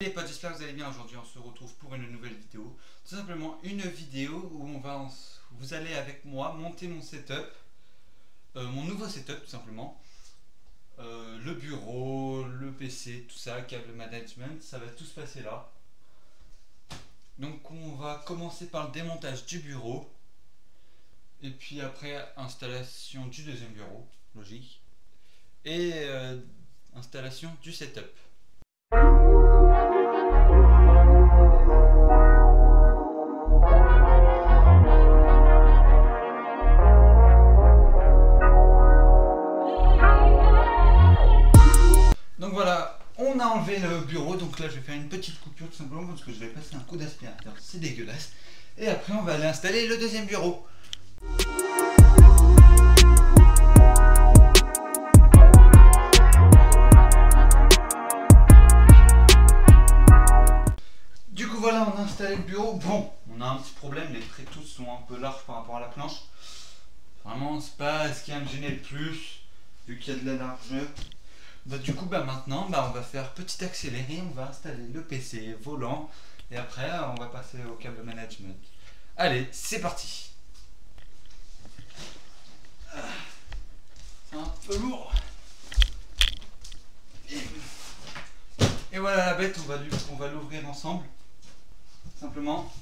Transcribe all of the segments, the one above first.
Les potes, j'espère que vous allez bien. Aujourd'hui on se retrouve pour une nouvelle vidéo. Tout simplement une vidéo où vous allez avec moi monter mon setup, mon nouveau setup tout simplement. Le bureau, le PC, tout ça, câble management, ça va tout se passer là. Donc on va commencer par le démontage du bureau. Et puis après installation du deuxième bureau, logique. Et installation du setup. Donc voilà, on a enlevé le bureau, donc là je vais faire une petite coupure tout simplement parce que je vais passer un coup d'aspirateur, c'est dégueulasse. Et après on va aller installer le deuxième bureau. Du coup voilà, on a installé le bureau. Bon, on a un petit problème, les tréteaux sont un peu larges par rapport à la planche. Vraiment c'est pas ce qui va me gêner le plus, vu qu'il y a de la largeur. Du coup maintenant on va faire petit accéléré, on va installer le PC, volant, et après on va passer au câble management. Allez, c'est parti. C'est un peu lourd. Et voilà la bête, on va l'ouvrir ensemble. Simplement.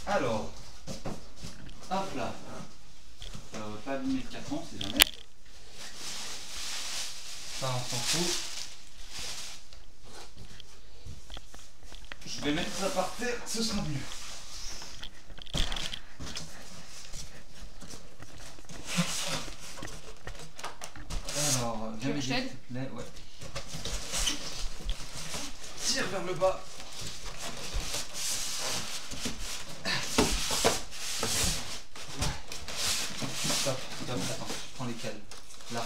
Alors, hop là. Pas abîmer le carton, c'est jamais. Ça on s'en fout. Je vais mettre ça par terre, ce sera mieux. Alors, viens m'aider s'il te plaît, ouais. Tire vers le bas. Stop, attends, je prends les câbles. Là.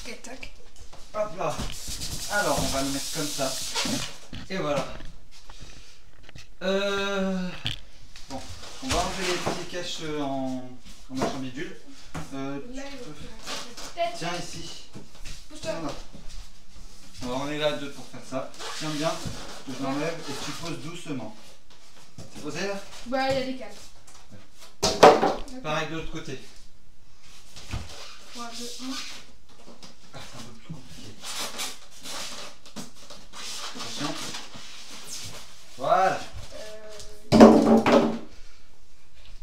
Ok, tac. Hop là. Alors, on va le mettre comme ça. Et voilà. Bon, on va enlever les petits caches en machin bidule. Tiens ici. Pousse-toi. Alors, on est là deux pour faire ça. Tiens bien, que je l'enlève et tu poses doucement. C'est posé là? Bah, il y a des câbles. Pareil de l'autre côté. 3, 2, 1. Ah, c'est un peu plus compliqué. Attention. Voilà.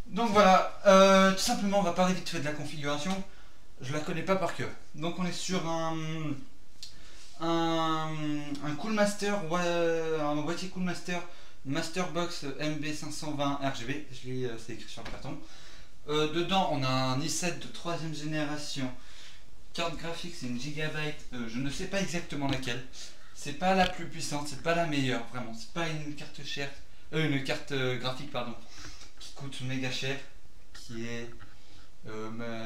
Donc voilà, tout simplement on va parler vite fait de la configuration. Je la connais pas par cœur. Donc on est sur un Coolmaster, un boîtier Coolmaster Masterbox MB520 RGB. C'est écrit sur le carton. Dedans on a un i7 de 3ème génération. Carte graphique c'est une Gigabyte, je ne sais pas exactement laquelle. C'est pas la plus puissante, c'est pas la meilleure vraiment. C'est pas une carte chère, une carte graphique pardon, qui coûte méga cher, qui est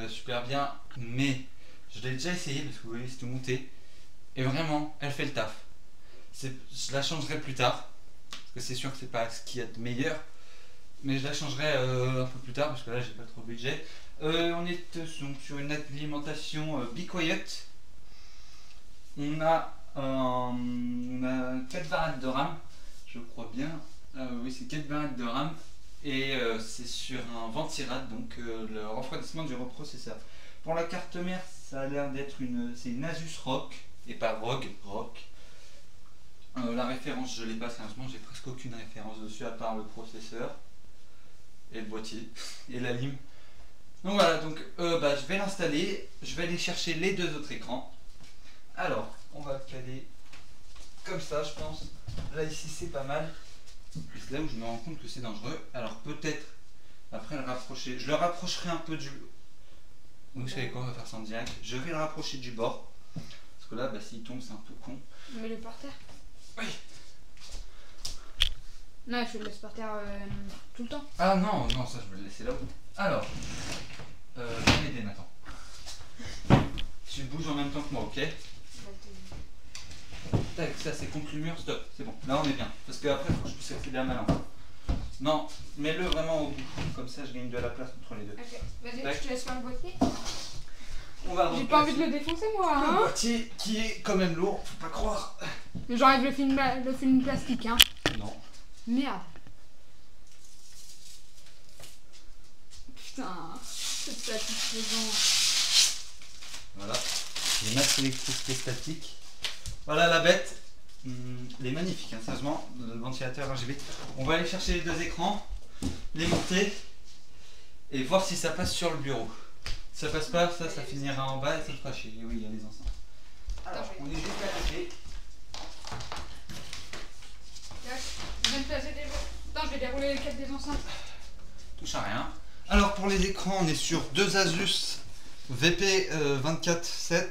super bien. Mais je l'ai déjà essayé parce que vous voyez c'est tout monté. Et vraiment elle fait le taf. Je la changerai plus tard. Parce que c'est sûr que c'est pas ce qu'il y a de meilleur. Mais je la changerai un peu plus tard parce que là j'ai pas trop de budget. On est donc sur une alimentation Be Quiet. On a 4 baraques de RAM, je crois bien. Oui, c'est 4 baraques de RAM. Et c'est sur un ventirad, donc le refroidissement du reprocesseur. Pour la carte mère, ça a l'air d'être c'est une Asus ROG et pas ROG. La référence, je l'ai pas sérieusement, j'ai presque aucune référence dessus à part le processeur et le boîtier et la lime. Donc voilà, donc je vais l'installer, je vais aller chercher les deux autres écrans. Alors, on va le caler comme ça, je pense. Là, ici, c'est pas mal. C'est là où je me rends compte que c'est dangereux. Alors, peut-être, après le rapprocher, je le rapprocherai un peu du... Vous savez quoi, on va faire ça en direct. Je vais le rapprocher du bord. Parce que là, s'il tombe, c'est un peu con. Mets-le par terre. Oui. Non, je le laisse par terre tout le temps. Ah non, non, ça, je vais le laisser là-haut. Alors, viens m'aider, Nathan. Tu bouges en même temps que moi, ok? Tac, ça c'est contre le mur, stop, c'est bon. Là on est bien. Parce que après, il faut que je puisse accéder à ma lampe. Non, mets-le vraiment au bout. Comme ça, je gagne de la place entre les deux. Ok, vas-y, je te laisse faire le boîtier. On va J'ai pas envie de le défoncer, moi. le Hein, boîtier qui est quand même lourd, faut pas croire. Mais j'enlève le film plastique, hein. Non. Merde. Putain, cette statique pesant. Voilà. Les masques électriques statiques. Voilà la bête. Elle est magnifique, hein, sérieusement. Le ventilateur RGB. On va aller chercher les deux écrans, les monter et voir si ça passe sur le bureau. Si ça passe pas, ça finira en bas et ça fera chier. Et oui, il y a les enceintes. Alors, on est juste à côté. Attends, je vais dérouler les câbles des enceintes. Touche à rien. Alors pour les écrans, on est sur deux Asus VP 24/7,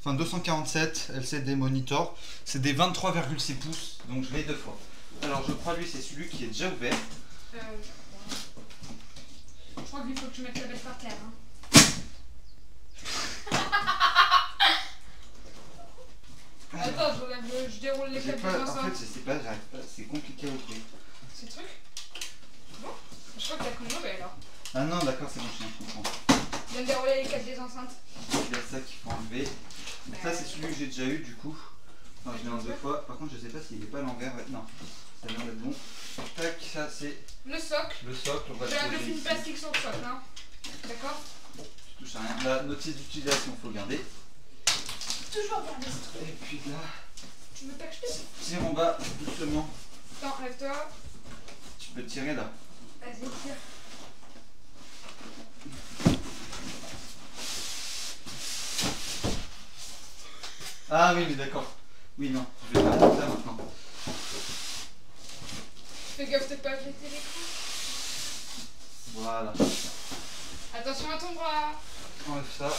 enfin 247 LCD monitor. C'est des 23,6 pouces, donc je l'ai deux fois. Alors je crois lui c'est celui qui est déjà ouvert. Je crois qu'il faut que tu mettes la bête par terre. Hein. Attends, je déroule les câbles des En enceintes. fait je sais pas, j'arrive pas, c'est compliqué à ouvrir. C'est le truc. Bon, je crois que t'as pris le mauvais alors. Ah non d'accord c'est bon, je comprends. Je viens de dérouler les câbles des enceintes. Il y a ça qu'il faut enlever. Ça c'est celui que j'ai déjà eu du coup. Non, je l'ai en deux fois. Par contre je sais pas s'il est pas à l'envers. Non, ça a l'air d'être bon. Tac, ça c'est Le socle. le socle. On va J'ai le poser film ici. plastique sur le socle. Hein. D'accord. Tu touches à rien. La notice d'utilisation faut garder. Toujours garder ce truc. Et puis là, Tu veux pas que je te tire en bas doucement. Attends, lève-toi. Tu peux tirer là. Vas-y, tire. Ah oui mais d'accord. Oui non, je vais pas faire ça maintenant. Fais gaffe de pas jeter l'écran. Voilà. Attention à ton bras. Enlève ça.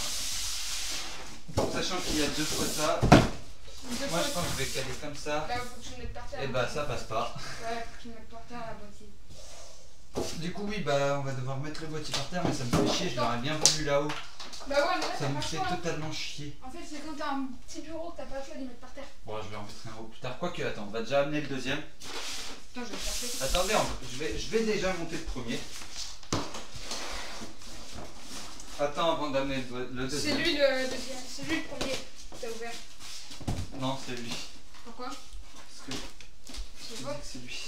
Sachant qu'il y a deux fois ça. Moi je pense que je vais caler comme ça. Là, faut que tu me mettes par terre. Et bah ça passe pas. Ouais, faut que tu me mettes par terre la boîtier. Du coup oui bah on va devoir mettre le boîtier par terre mais ça me fait chier, je l'aurais bien voulu là-haut. Bah ouais, mais là, Ça t'as me pas le fait choix. totalement chier. En fait, c'est quand t'as un petit bureau que t'as pas le choix d'y mettre par terre. Bon je vais en mettre un haut plus tard. Quoique attends, on va déjà amener le deuxième. Attends, je vais le chercher. Attendez, je vais déjà monter le premier. Attends avant d'amener le C'est deuxième. lui le deuxième. C'est lui le premier que t'as ouvert. Non c'est lui. Pourquoi? Parce que C'est quoi? c'est lui.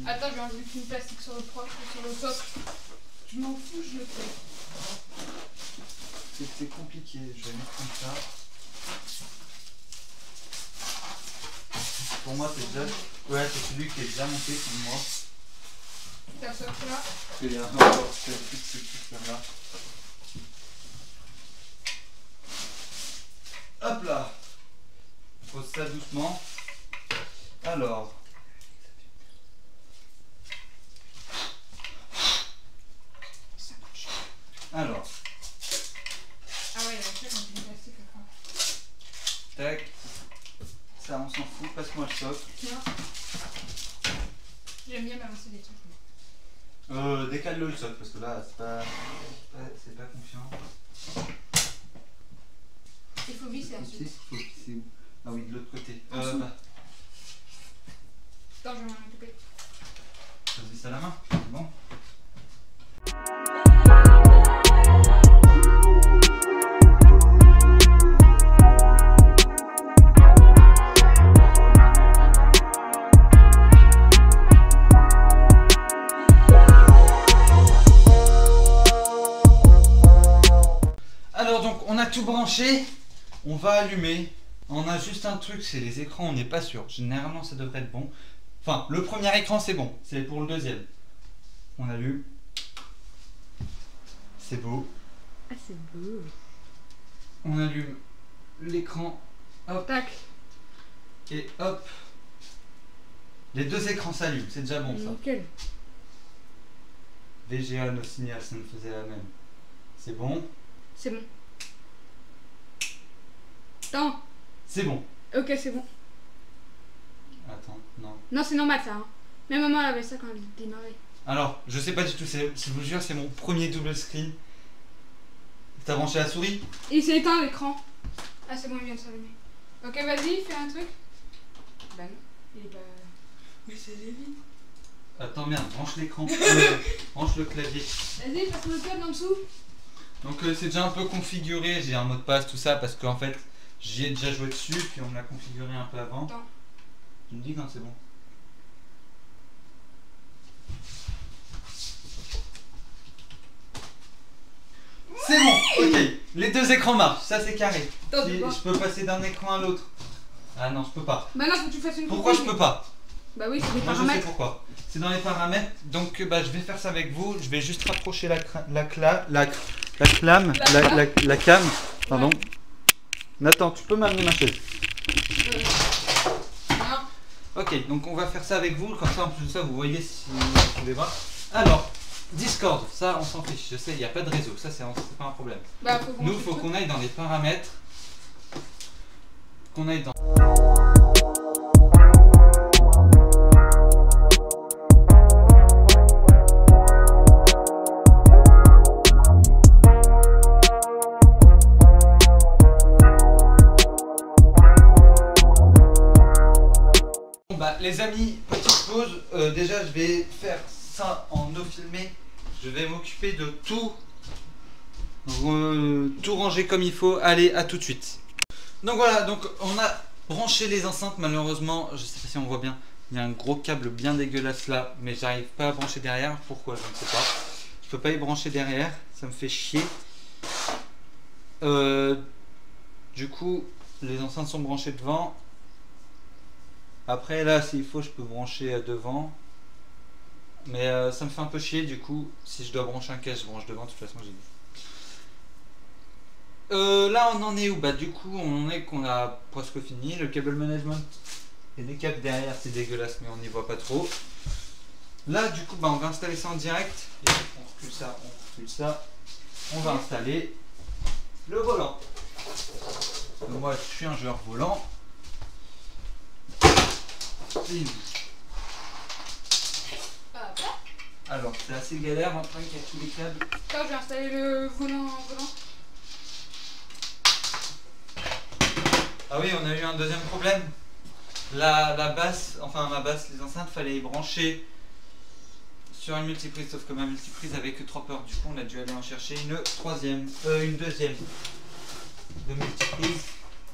Attends, je vais enlever le film plastique sur le proche ou sur le socle. Je m'en fous, je le fais. C'est compliqué, je vais mettre comme ça. Pour moi c'est déjà. Ouais c'est celui qui est déjà monté pour moi. T'as le socle là. Parce qu'il y a encore plus de trucs là. Hop là. Pose ça doucement. Alors. Ça coûte cher. Alors. Ah ouais, il y a un truc en film plastique là. Tac. Ça on s'en fout, passe-moi le socle. Tiens. J'aime bien balancer des trucs. Décale-le le socle parce que là c'est pas confiant. Il faut visser Tu sais, ensuite. il faut visser où? Ah oui, de l'autre côté. En dessous. Bah, Attends, je vais m'en occuper. ça se visse à la main, c'est bon. Alors donc on a tout branché, on va allumer. On a juste un truc, c'est les écrans, on n'est pas sûr. Généralement ça devrait être bon. Enfin, le premier écran c'est bon, c'est pour le deuxième. On allume. C'est beau. Ah, c'est beau. On allume l'écran, hop, Tac. et hop. Les deux écrans s'allument, c'est déjà bon ça. Nickel. VGA, nos signal, ça me faisait la même. C'est bon. C'est bon. Attends. C'est bon. Ok, c'est bon. Attends, non. Non, c'est normal ça. Hein. Même maman elle avait ça quand elle démarrait. Alors, je sais pas du tout, je vous jure, c'est mon premier double screen. T'as branché la souris? Il s'est éteint l'écran. Ah, c'est bon, il vient de s'allumer. Ok, vas-y, fais un truc. Bah non, il est pas. Mais c'est Lévi. Attends, merde, branche l'écran. Branche le clavier. Vas-y, passe-moi le câble en dessous. Donc c'est déjà un peu configuré, j'ai un mot de passe, tout ça, parce qu'en fait, J'y ai déjà joué dessus, puis on me l'a configuré un peu avant. Attends. Tu me dis quand c'est bon. C'est bon, ok. Les deux écrans marchent, ça c'est carré. Attends, Si je peux passer d'un écran à l'autre. Ah non, je peux pas. Bah non, faut que tu fasses une Pourquoi je config. peux pas? Bah oui, c'est des Moi je sais paramètres. pourquoi. C'est dans les paramètres, donc bah, je vais faire ça avec vous. Je vais juste rapprocher la cam. Pardon. Nathan, tu peux m'amener ma chaise? Non. Ok, donc on va faire ça avec vous, comme ça en plus de ça vous voyez si vous pouvez voir. Alors, Discord, ça on s'en fiche, je sais, il n'y a pas de réseau, ça c'est pas un problème. Bah faut Nous, il faut qu'on aille dans les paramètres, qu'on aille dans... Bon bah les amis, petite pause, déjà je vais faire ça en no filmé, je vais m'occuper de tout, tout ranger comme il faut. Allez, à tout de suite. Donc voilà, donc on a branché les enceintes, malheureusement, je sais pas si on voit bien, il y a un gros câble bien dégueulasse là, mais j'arrive pas à brancher derrière, pourquoi je ne sais pas. Je peux pas y brancher derrière, ça me fait chier. Du coup, les enceintes sont branchées devant. Après là, s'il faut, je peux brancher devant. Mais ça me fait un peu chier, du coup, si je dois brancher un casque, je branche devant, de toute façon j'ai dit. Là on en est où? Bah du coup on en est qu'on a presque fini. Le câble management et des câbles derrière c'est dégueulasse mais on n'y voit pas trop. Là du coup bah, on va installer ça en direct. Et on recule ça, on recule ça. On va installer le volant. Donc, moi je suis un joueur volant. Alors c'est assez galère en train qu'il y a tous les câbles. Attends, je vais installer le volant. Ah oui, on a eu un deuxième problème. La basse, enfin ma basse, les enceintes, fallait y brancher sur une multiprise, sauf que ma multiprise avait que 3 ports. Du coup, on a dû aller en chercher une deuxième de multiprise.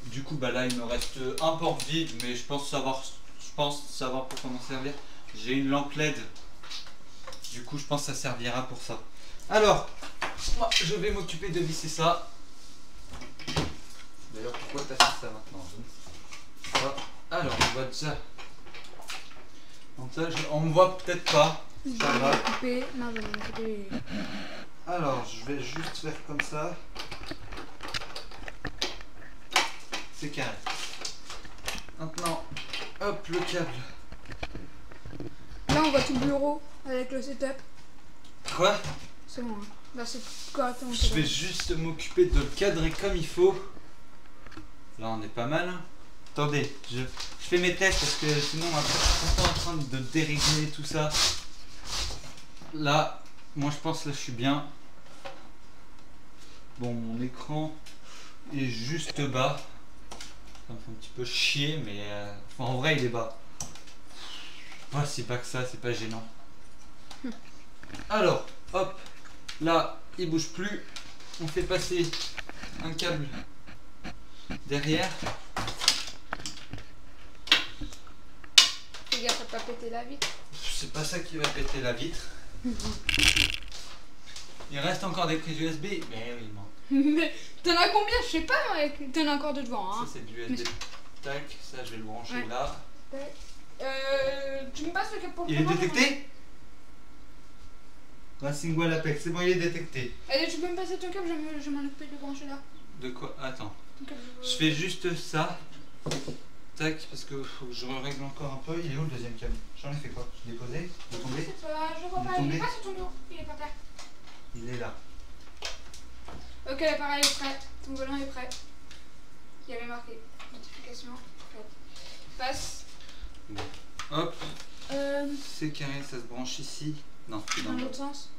Du coup, bah là, il me reste un port vide, mais je pense savoir pourquoi m'en servir. J'ai une lampe LED. Du coup, je pense que ça servira pour ça. Alors, moi, je vais m'occuper de visser ça. D'ailleurs, pourquoi t'as fait ça maintenant? Je ne sais pas. Alors, on voit déjà. Donc ça, on me voit peut-être pas. Ça va. Couper. Non, je vais couper. Alors, je vais juste faire comme ça. C'est carré. Maintenant, hop, le câble. Là, on voit tout le bureau avec le setup. Quoi? C'est bon. Hein. Là, c'est correctement. Je vais juste m'occuper de le cadrer comme il faut. Là, on est pas mal. Attendez, je fais mes tests parce que sinon, après, je suis tout le temps en train de dérégler tout ça. Là, moi, je pense là, je suis bien. Bon, mon écran est juste bas. Ça me fait un petit peu chier, mais enfin, en vrai, il est bas. Ouais, c'est pas que ça, c'est pas gênant. Alors, hop, là, il bouge plus. On fait passer un câble derrière. Fais gaffe à pas péter la vitre. C'est pas ça qui va péter la vitre. Il reste encore des prises USB, mais oui, non. Mais t'en as combien? Je sais pas, mec. T'en as encore deux devant. Hein. Ça, c'est du USB. Tac, ça, je vais le brancher Ouais. là. Tu me passes le câble pour le Il est volant, détecté? Racing Wall Apex, c'est bon, il est détecté. Allez, tu peux me passer ton câble, je vais m'en occuper de le brancher là. De quoi? Attends. Ton câble, Je fais juste ça. Tac, parce que faut que je règle encore un peu. Il est où le deuxième câble? J'en ai fait quoi? Je l'ai posé? Il est Je tombé? sais pas, je vois Il est pas. Il tombé. est pas sur ton bureau, il est par terre. Il est là. Ok, l'appareil est prêt. Ton volant est prêt. Il y avait marqué notification. Prête. Passe. Bon. Hop, c'est carré, ça se branche ici. Non, c'est Dans l'autre sens.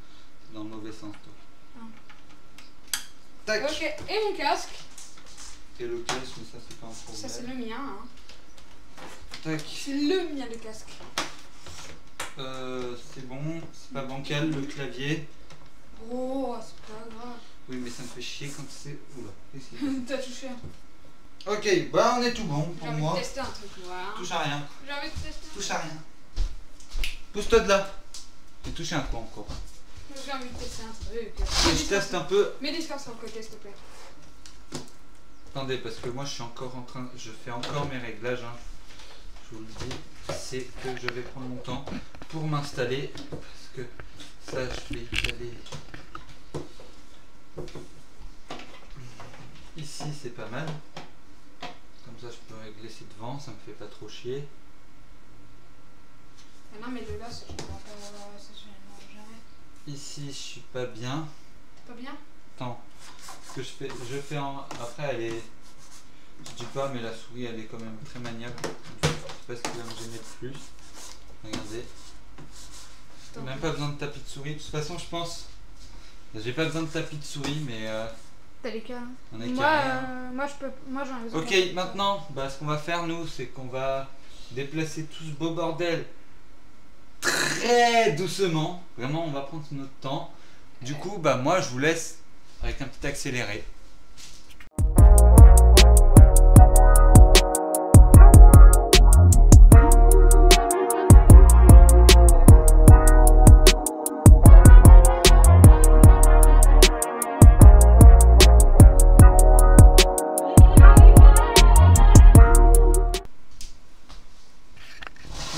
dans le mauvais sens, toi. Ah. Tac. Ok, et mon casque. Et le casque, mais ça c'est pas un problème. Ça, c'est le mien. Hein. Tac. C'est le mien, le casque. C'est bon, c'est pas bancal le clavier. Oh, c'est pas grave. Oui, mais ça me fait chier quand c'est. Oula, qu'est-ce qu'il y a? T'as touché. Ok, bah on est tout bon J'ai pour envie moi. de tester un truc, moi. Hein. Touche à rien. J'ai envie de tester. Touche à rien. Pousse-toi de là. J'ai touché un coup encore. J'ai envie de tester un truc. Et je teste un peu. Mets des scores sur le côté, s'il te plaît. Attendez, parce que moi je suis encore en train. Je fais encore mes réglages. Hein. Je vous le dis. C'est que je vais prendre mon temps pour m'installer. Parce que ça, je vais y aller. Ici, c'est pas mal. Comme ça, je peux régler ces devants. Ça me fait pas trop chier. Ah non, mais le là, je ne pourrais pas. Ça, je jamais. Ici, je suis pas bien. Pas bien? Attends. Ce que je fais en. Après, elle est. Je dis pas, mais la souris, elle est quand même très maniable. Je sais pas ce qui va me gêner le plus. Regardez. Même pas besoin de tapis de souris. De toute façon, je pense. J'ai pas besoin de tapis de souris, mais. T'as les cas. On est carré. Moi, je peux. Moi, j'en ai besoin. Ok, maintenant, bah, ce qu'on va faire, nous, c'est qu'on va déplacer tout ce beau bordel très doucement. Vraiment, on va prendre notre temps. Du coup, bah, moi, je vous laisse avec un petit accéléré.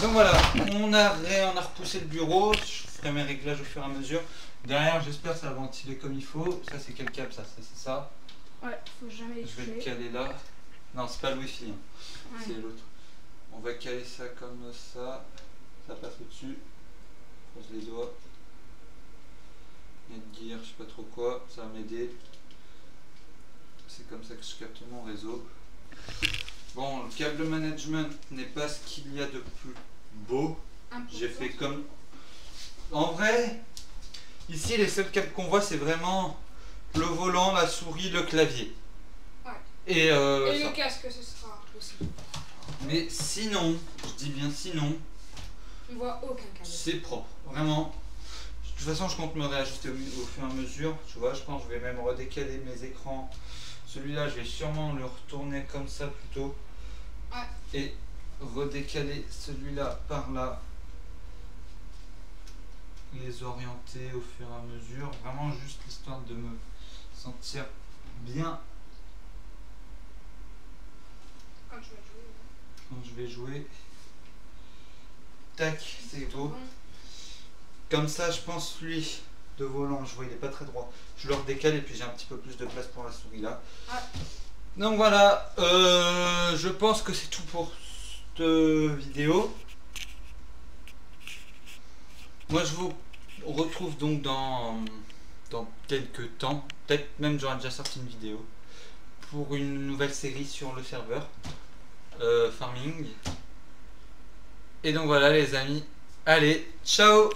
Donc voilà, on a repoussé le bureau, je ferai mes réglages au fur et à mesure. Derrière, j'espère que ça va ventiler comme il faut. Ça, c'est quel câble ça? C'est ça? Ouais, faut jamais y Je vais toucher. le caler là. Non, c'est pas le wifi, hein. Ouais. C'est l'autre. On va caler ça comme ça. Ça passe au-dessus. Pose les doigts. Netgear, je sais pas trop quoi. Ça va m'aider. C'est comme ça que je capte mon réseau. Bon, le câble management n'est pas ce qu'il y a de plus beau. J'ai fait comme... En vrai, ici les seuls câbles qu'on voit, c'est vraiment le volant, la souris, le clavier. Ouais. Et Et ça. le casque, ce sera aussi. Mais sinon, je dis bien sinon, On voit aucun câble. c'est propre. Vraiment. De toute façon, je compte me réajuster au fur et à mesure. Tu vois, je pense que je vais même redécaler mes écrans. Celui-là, je vais sûrement le retourner comme ça plutôt. Ouais. Et redécaler celui-là par là. Les orienter au fur et à mesure. Vraiment juste l'histoire de me sentir bien Quand tu vas jouer. quand je vais jouer. Tac, c'est beau. Bon. Comme ça, je pense lui de volant, je vois il est pas très droit. Je le redécale et puis j'ai un petit peu plus de place pour la souris là. Ouais. Donc voilà, je pense que c'est tout pour cette vidéo. Moi je vous retrouve donc dans quelques temps, peut-être même j'aurai déjà sorti une vidéo pour une nouvelle série sur le serveur Farming. Et donc voilà les amis, allez, ciao!